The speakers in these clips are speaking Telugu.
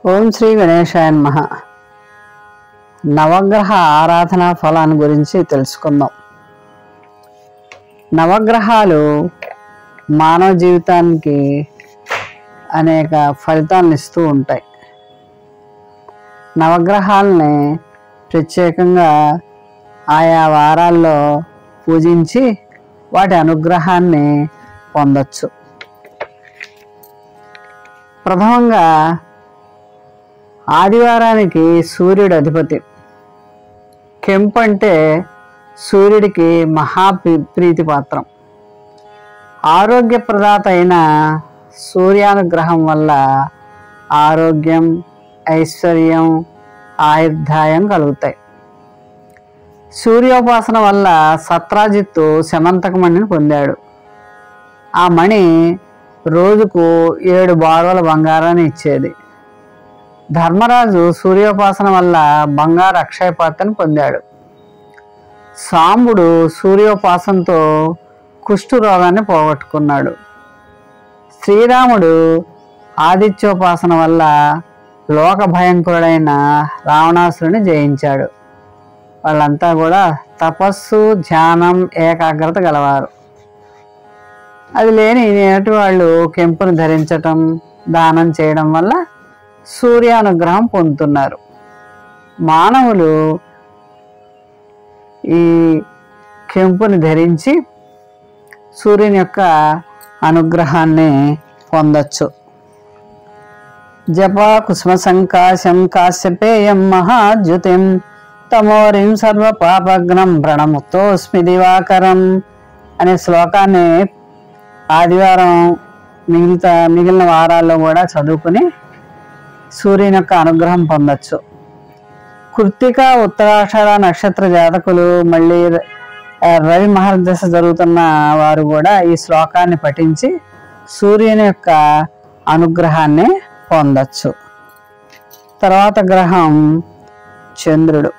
ఓం శ్రీ గణేశాయ నమః. నవగ్రహ ఆరాధన ఫలాన్ని గురించి తెలుసుకుందాం. నవగ్రహాలు మానవ జీవితానికి అనేక ఫలితాలను ఇస్తూ ఉంటాయి. నవగ్రహాలని ప్రత్యేకంగా ఆయా వారాల్లో పూజించి వాటి అనుగ్రహాన్ని పొందొచ్చు. ప్రథమంగా ఆదివారానికి సూర్యుడు అధిపతి. కెంపు అంటే సూర్యుడికి ప్రీతిపాత్రం. ఆరోగ్య ప్రదాత అయిన సూర్యానుగ్రహం వల్ల ఆరోగ్యం, ఐశ్వర్యం, ఆయుర్దాయం కలుగుతాయి. సూర్యోపాసన వల్ల సత్రాజిత్తు శమంతక మణిని పొందాడు. ఆ మణి రోజుకు 7 బారుల బంగారాన్ని ఇచ్చేది. ధర్మరాజు సూర్యోపాసన వల్ల బంగారు అక్షయపాత్రను పొందాడు. సాంబుడు సూర్యోపాసనతో కుష్టు రోగాన్ని పోగొట్టుకున్నాడు. శ్రీరాముడు ఆదిత్యోపాసన వల్ల లోక భయంకరుడైన రావణాసురుని జయించాడు. వాళ్ళంతా కూడా తపస్సు, ధ్యానం, ఏకాగ్రత గలవారు. అది లేని నేటి వాళ్ళు కెంపును ధరించటం, దానం చేయడం వల్ల సూర్యానుగ్రహం పొందుతున్నారు. మానవులు ఈ కెంపుని ధరించి సూర్యుని యొక్క అనుగ్రహాన్ని పొందొచ్చు. జప కుసుమ సంకాశం కాశ్యపేయం మహాద్యుతిం తమోరిం సర్వ పాపగ్నం ప్రణముతోస్మి దివాకరం అనే శ్లోకాన్ని ఆదివారం మిగిలిన వారాల్లో కూడా చదువుకుని సూర్యుని యొక్క అనుగ్రహం పొందొచ్చు. కృత్తిక, ఉత్తరాషాఢ నక్షత్ర జాతకులు, మళ్ళీ రవి మహర్దశ జరుగుతున్న వారు కూడా ఈ శ్లోకాన్ని పఠించి సూర్యుని యొక్క అనుగ్రహాన్ని పొందొచ్చు. తర్వాత గ్రహం చంద్రుడు.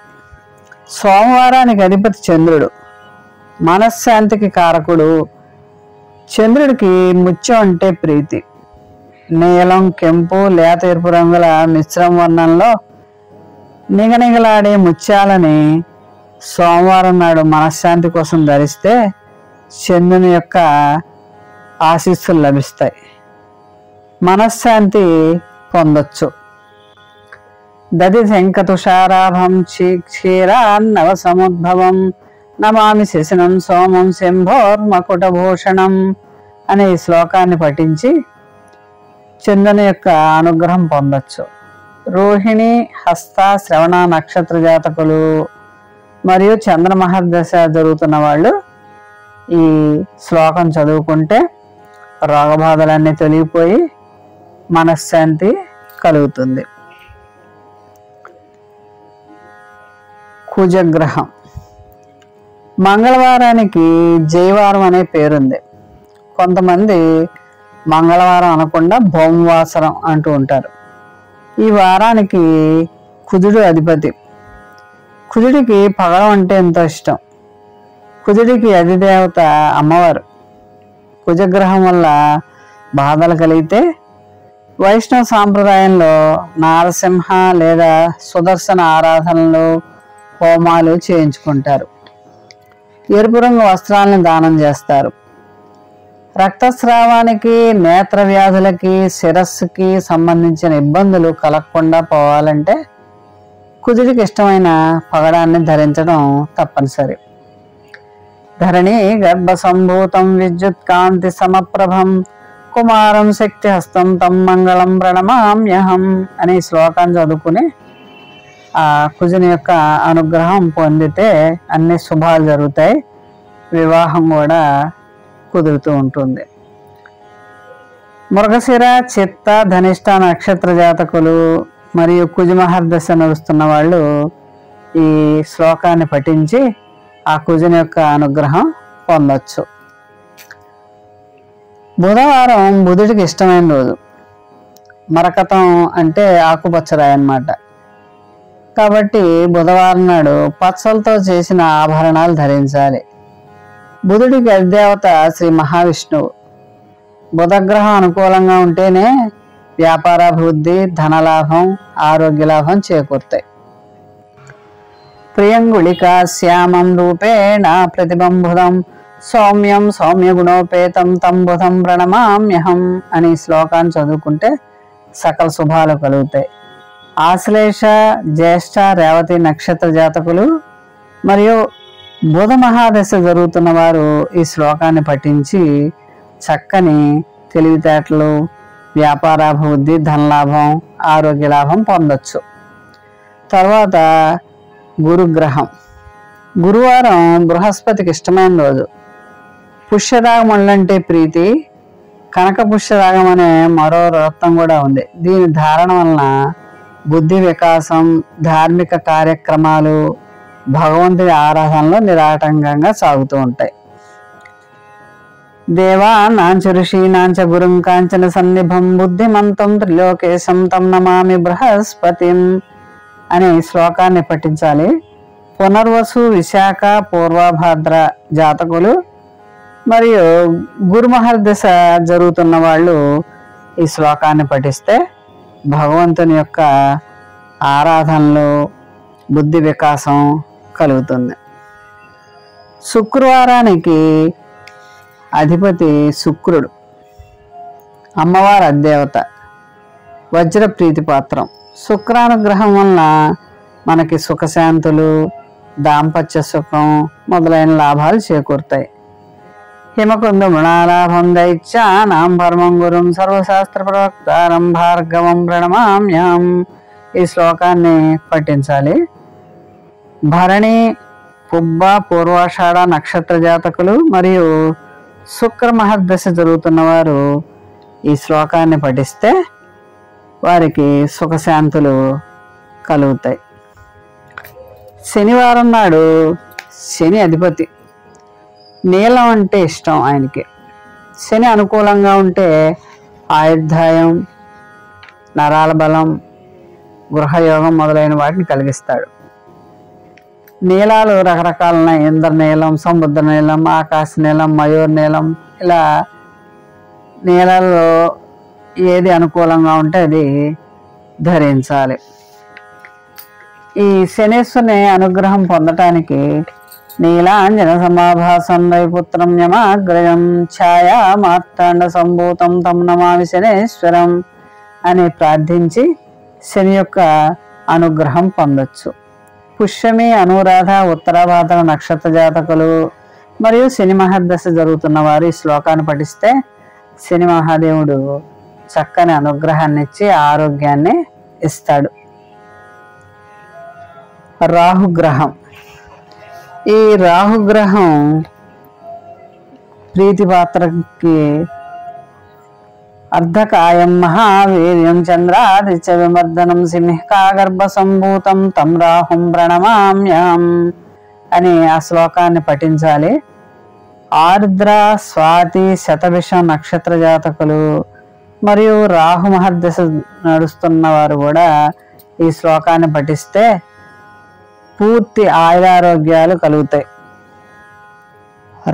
సోమవారానికి అధిపతి చంద్రుడు, మనశ్శాంతికి కారకుడు. చంద్రుడికి ముత్యం అంటే ప్రీతి. నీలం, కెంపు, లేత ఎరుపు రంగుల మిశ్రమ వర్ణంలో నిగనిగలాడే ముత్యాలని సోమవారం నాడు మనశ్శాంతి కోసం ధరిస్తే చంద్రుని యొక్క ఆశీస్సులు లభిస్తాయి. మనశ్శాంతి పొందొచ్చు. దది శంఖతుషారాభం క్షీరాన్నవ సముద్భవం నమామి శశనం సోమం శంభోర్మకుటభూషణం అనే ఈ శ్లోకాన్ని పఠించి చంద్రుని యొక్క అనుగ్రహం పొందొచ్చు. రోహిణి, హస్త, శ్రవణ నక్షత్ర జాతకులు మరియు చంద్రమహర్దశ జరుగుతున్న వాళ్ళు ఈ శ్లోకం చదువుకుంటే రోగబాధలన్నీ తొలగిపోయి మనశ్శాంతి కలుగుతుంది. కుజగ్రహం. మంగళవారానికి జయవారం అనే పేరుంది. కొంతమంది మంగళవారం అనకుండా భౌమవాసరం అంటూ ఉంటారు. ఈ వారానికి కుజుడు అధిపతి. కుజుడికి పగడం అంటే ఎంతో ఇష్టం. కుజుడికి అధిదేవత అమ్మవారు. కుజగ్రహం వల్ల బాధలు కలిగితే వైష్ణవ సాంప్రదాయంలో నారసింహ లేదా సుదర్శన ఆరాధనలు, హోమాలు చేయించుకుంటారు. ఎరుపు రంగు వస్త్రాలను దానం చేస్తారు. రక్తస్రావానికి, నేత్ర వ్యాధులకి, శిరస్సుకి సంబంధించిన ఇబ్బందులు కలగకుండా పోవాలంటే కుజుడికి ఇష్టమైన పగడాన్ని ధరించడం తప్పనిసరి. ధరణి గర్భ సంభూతం విద్యుత్ కాంతి సమప్రభం కుమారం శక్తి హస్తం తం మంగళం ప్రణమామ్యహం అనే శ్లోకాన్ని చదువుకుని ఆ కుజుని యొక్క అనుగ్రహం పొందితే అన్ని శుభాలు జరుగుతాయి. వివాహం కూడా కుదురుతూ ఉంటుంది. మృగశిర, చిత్త, ధనిష్ట నక్షత్ర జాతకులు మరియు కుజమహర్దశ నడుస్తున్న వాళ్ళు ఈ శ్లోకాన్ని పఠించి ఆ కుజుని యొక్క అనుగ్రహం పొందొచ్చు. బుధవారం బుధుడికి ఇష్టమైన రోజు. మరకతం అంటే ఆకుపచ్చరాయి అన్నమాట. కాబట్టి బుధవారం నాడు పచ్చలతో చేసిన ఆభరణాలు ధరించాలి. బుధుడికి అధిదేవత శ్రీ మహావిష్ణువు. బుధగ్రహం అనుకూలంగా ఉంటేనే వ్యాపారాభివృద్ధి, ధనలాభం, ఆరోగ్య లాభం చేకూరుతాయి. ప్రియంగుళికా శ్యామం రూపేణ ప్రతిబంబుధం సౌమ్యం సౌమ్యగుణోపేతం తం బుధం ప్రణమామ్యహం అని శ్లోకాన్ని చదువుకుంటే సకల శుభాలు కలుగుతాయి. ఆశ్లేష, జ్యేష్ఠ, రేవతి నక్షత్ర జాతకులు మరియు బుధ మహాదశ జరుగుతున్న వారు ఈ శ్లోకాన్ని పఠించి చక్కని తెలివితేటలు, వ్యాపారాభివృద్ధి, ధనలాభం, ఆరోగ్య లాభం పొందొచ్చు. తర్వాత గురుగ్రహం. గురువారం బృహస్పతికి ఇష్టమైన రోజు. పుష్యరాగం అంటే ప్రీతి. కనక పుష్యరాగం అనే మరో రత్నం కూడా ఉంది. దీని ధారణ వలన బుద్ధి వికాసం, ధార్మిక కార్యక్రమాలు, భగవంతుడి ఆరాధనలో నిరాటంకంగా సాగుతూ ఉంటాయి. దేవా నాంచ ఋషీనాంచ గురుం కాంచన సన్నిభం బుద్ధిమంతం త్రిలోకేశం తం నమామి బృహస్పతిం అనే శ్లోకాన్ని పఠించాలి. పునర్వసు, విశాఖ, పూర్వభాద్ర జాతకులు మరియు గురుమహర్దశ జరుగుతున్న వాళ్ళు ఈ శ్లోకాన్ని పఠిస్తే భగవంతుని యొక్క ఆరాధనలో బుద్ధి వికాసం కలుగుతుంది. శుక్రవారానికి అధిపతి శుక్రుడు, అమ్మవారి అధిదేవత, వజ్ర ప్రీతిపాత్రం. శుక్రానుగ్రహం వలన మనకి సుఖశాంతులు, దాంపత్య సుఖం మొదలైన లాభాలు చేకూరుతాయి. హిమకుంద మృణాలాభం దైత్యానాం పరమం గురుం సర్వశాస్త్ర ప్రవక్తారం భార్గవం ప్రణమామ్యం ఈ శ్లోకాన్ని పఠించాలి. భరణి, పుబ్బ, పూర్వాషాఢ నక్షత్ర జాతకులు మరియు శుక్ర మహర్దశ జరుగుతున్న వారు ఈ శ్లోకాన్ని పఠిస్తే వారికి సుఖశాంతులు కలుగుతాయి. శనివారం నాడు శని అధిపతి, నీలం అంటే ఇష్టం ఆయనకి. శని అనుకూలంగా ఉంటే ఆయుర్దాయం, నరాల బలం, గృహయోగం మొదలైన వాటిని కలిగిస్తాడు. నీలాలు రకరకాలున్నాయి. ఇంద్రనీలం, సముద్ర నీలం, ఆకాశ నీలం, మయూర్ నీలం. ఇలా నీలాల్లో ఏది అనుకూలంగా ఉంటే అది ధరించాలి. ఈ శనేశ్వరుని అనుగ్రహం పొందటానికి నీలాంజన సమాభాసం వైపుత్రం యమాగ్రజం ఛాయా మార్తాండ సంభూతం తం నమామి శనేశ్వరం అని ప్రార్థించి శని యొక్క అనుగ్రహం పొందొచ్చు. పుష్యమి, అనురాధ, ఉత్తరాభాద్ర నక్షత్ర జాతకులు మరియు శని మహర్దశ జరుగుతున్న వారు ఈ శ్లోకాన్ని పఠిస్తే శని మహాదేవుడు చక్కని అనుగ్రహాన్ని ఇచ్చి ఆరోగ్యాన్ని ఇస్తాడు. రాహుగ్రహం. ఈ రాహుగ్రహం ప్రీతిపాత్రకి అర్ధకాయం మహావీర్యం చంద్రాదిత్య విమర్దనం సింహికాగర్భ సంభూతం తం రాహుం ప్రణమామ్యం అని ఆ శ్లోకాన్ని పఠించాలి. ఆర్ద్ర, స్వాతి, శతభిషం నక్షత్ర జాతకులు మరియు రాహు మహర్దశ నడుస్తున్న వారు కూడా ఈ శ్లోకాన్ని పఠిస్తే పూర్తి ఆయురారోగ్యాలు కలుగుతాయి.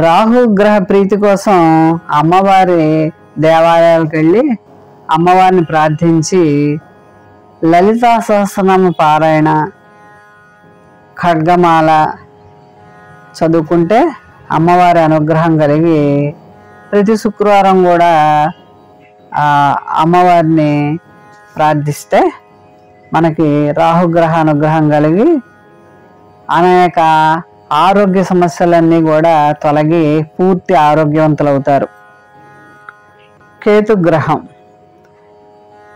రాహుగ్రహ ప్రీతి కోసం అమ్మవారి దేవాలయాలకు వెళ్ళి అమ్మవారిని ప్రార్థించి లలితా సహస్రనామ పారాయణ, ఖడ్గమాల చదువుకుంటే అమ్మవారి అనుగ్రహం కలిగి ప్రతి శుక్రవారం కూడా అమ్మవారిని ప్రార్థిస్తే మనకి రాహుగ్రహ అనుగ్రహం కలిగి అనేక ఆరోగ్య సమస్యలన్నీ కూడా తొలగి పూర్తి ఆరోగ్యవంతులవుతారు. కేతుగ్రహం.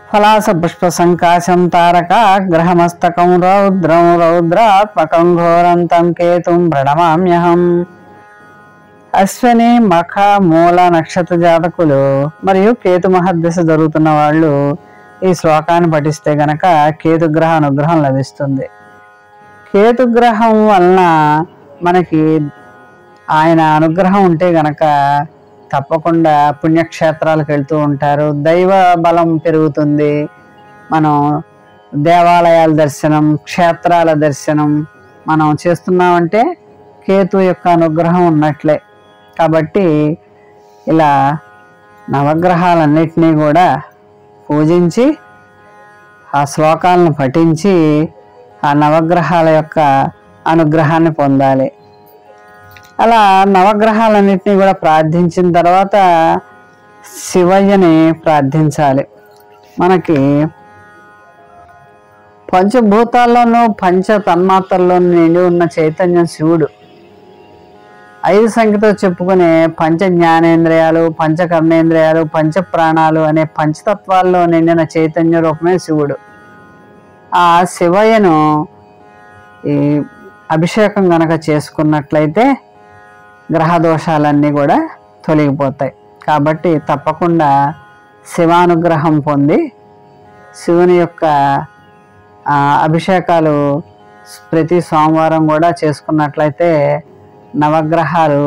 ఫలాస పుష్ప సంకాశం తారక గ్రహమస్తకం రౌద్రం రౌద్రాత్మకం ఘోరంతం కేతుం ప్రణమామ్యహం. అశ్విని, మఖ, మూల నక్షత్ర జాతకులు మరియు కేతు మహర్దశ జరుగుతున్న వాళ్ళు ఈ శ్లోకాన్ని పఠిస్తే గనక కేతుగ్రహ అనుగ్రహం లభిస్తుంది. కేతుగ్రహం వలన మనకి ఆయన అనుగ్రహం ఉంటే గనక తప్పకుండా పుణ్యక్షేత్రాలకు వెళ్తూ ఉంటారు. దైవ బలం పెరుగుతుంది. మనం దేవాలయాల దర్శనం, క్షేత్రాల దర్శనం మనం చేస్తున్నామంటే కేతు యొక్క అనుగ్రహం ఉన్నట్లే. కాబట్టి ఇలా నవగ్రహాలన్నిటినీ కూడా పూజించి ఆ శ్లోకాలను పఠించి ఆ నవగ్రహాల యొక్క అనుగ్రహాన్ని పొందాలి. అలా నవగ్రహాలన్నింటినీ కూడా ప్రార్థించిన తర్వాత శివయ్యని ప్రార్థించాలి. మనకి పంచభూతాల్లోనూ పంచ తన్మాత్రల్లోనూ నిండి ఉన్న చైతన్యం శివుడు. 5 సంఖ్యతో చెప్పుకునే పంచ జ్ఞానేంద్రియాలు, పంచ కర్మేంద్రియాలు, పంచ ప్రాణాలు అనే పంచతత్వాల్లో నిండిన చైతన్య రూపమే శివుడు. ఆ శివయ్యను ఈ అభిషేకం గనక చేసుకున్నట్లయితే గ్రహ దోషాలన్నీ కూడా తొలగిపోతాయి. కాబట్టి తప్పకుండా శివానుగ్రహం పొంది శివుని యొక్క అభిషేకాలు ప్రతి సోమవారం కూడా చేసుకున్నట్లయితే నవగ్రహాలు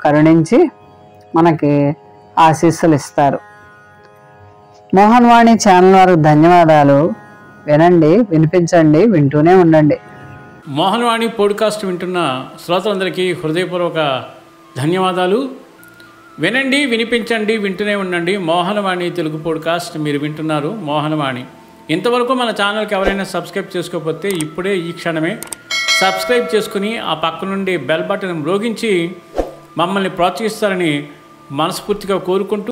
కరుణించి మనకి ఆశీస్సులు ఇస్తారు. మోహన్ వాణి ఛానల్ వారికి ధన్యవాదాలు. వినండి, వినిపించండి, వింటూనే ఉండండి. మోహన్ వాణి పాడ్కాస్ట్ వింటున్న శ్రోతలందరికీ హృదయపూర్వక ధన్యవాదాలు. వినండి, వినిపించండి, వింటూనే ఉండండి. మోహన్ వాణి తెలుగు పాడ్కాస్ట్ మీరు వింటున్నారు. మోహన్ వాణి. ఇంతవరకు మన ఛానల్కి ఎవరైనా సబ్స్క్రైబ్ చేసుకోకపోతే ఇప్పుడే ఈ క్షణమే సబ్స్క్రైబ్ చేసుకుని ఆ పక్క నుండి బెల్ బటన్ మ్రోగించి మమ్మల్ని ప్రోత్సహిస్తారని మనస్ఫూర్తిగా కోరుకుంటూ